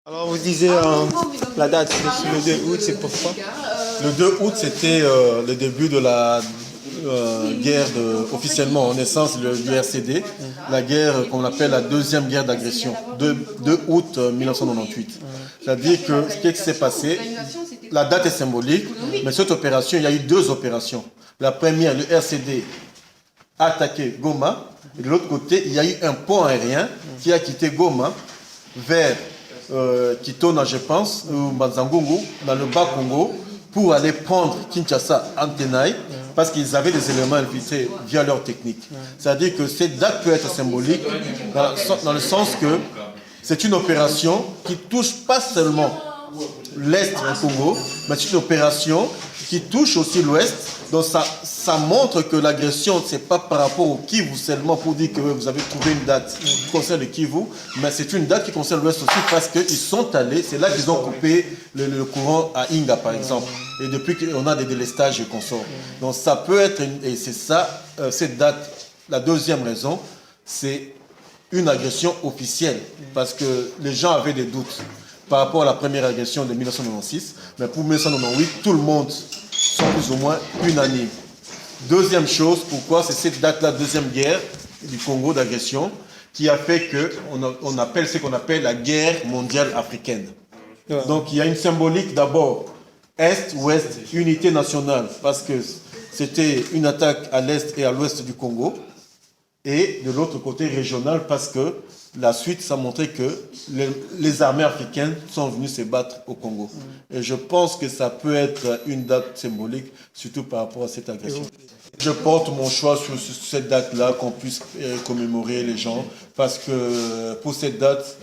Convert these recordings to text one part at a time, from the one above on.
Alors vous disiez la date, le 2 août, c'est pourquoi? Le 2 août, c'était le début de la guerre, officiellement, en essence, du RCD, la guerre qu'on appelle la deuxième guerre d'agression, 2 août 1998. C'est-à-dire que ce qui s'est passé, la date est symbolique, mais cette opération, il y a eu deux opérations. La première, le RCD a attaqué Goma, et de l'autre côté, il y a eu un pont aérien qui a quitté Goma vers Kitona, je pense, ou Mazangungu, dans le Bas-Congo, pour aller prendre Kinshasa en tenaille, parce qu'ils avaient des éléments infiltrés via leur technique. C'est-à-dire que cette date peut être symbolique dans le sens que c'est une opération qui touche pas seulement l'Est du Congo, mais c'est une opération qui touche aussi l'Ouest. Donc ça montre que l'agression, ce n'est pas par rapport au Kivu seulement pour dire que vous avez trouvé une date qui concerne le Kivu, mais c'est une date qui concerne l'Ouest aussi parce qu'ils sont allés, c'est là qu'ils ont coupé le courant à Inga par exemple. Et depuis qu'on a des délestages et consorts. Donc ça peut être, et c'est ça, cette date, la deuxième raison, c'est une agression officielle parce que les gens avaient des doutes par rapport à la première agression de 1996, mais pour 1998, tout le monde sont plus ou moins unanimes. Deuxième chose, pourquoi c'est cette date-là, deuxième guerre du Congo d'agression, qui a fait qu'on appelle ce qu'on appelle la guerre mondiale africaine. Ouais. Donc il y a une symbolique d'abord, Est-Ouest, unité nationale, parce que c'était une attaque à l'Est et à l'Ouest du Congo, et de l'autre côté régional, parce que la suite, ça montrait que les armées africaines sont venues se battre au Congo. Et je pense que ça peut être une date symbolique, surtout par rapport à cette agression. Je porte mon choix sur cette date-là, qu'on puisse commémorer les gens, parce que pour cette date,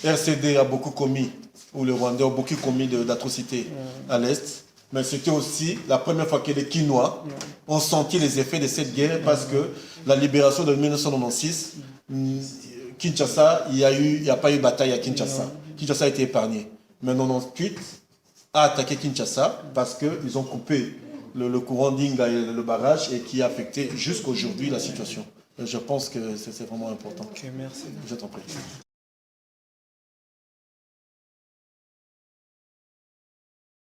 RCD a beaucoup commis, ou le Rwandais a beaucoup commis d'atrocités à l'Est. Mais c'était aussi la première fois que les Kinois ont senti les effets de cette guerre, parce que la libération de 1996, Kinshasa, il n'y a pas eu de bataille à Kinshasa. Kinshasa a été épargné. Mais 98 a attaqué Kinshasa parce qu'ils ont coupé le courant d'Inga et le barrage et qui a affecté jusqu'à aujourd'hui la situation. Je pense que c'est vraiment important. Ok, merci. Je t'en prie.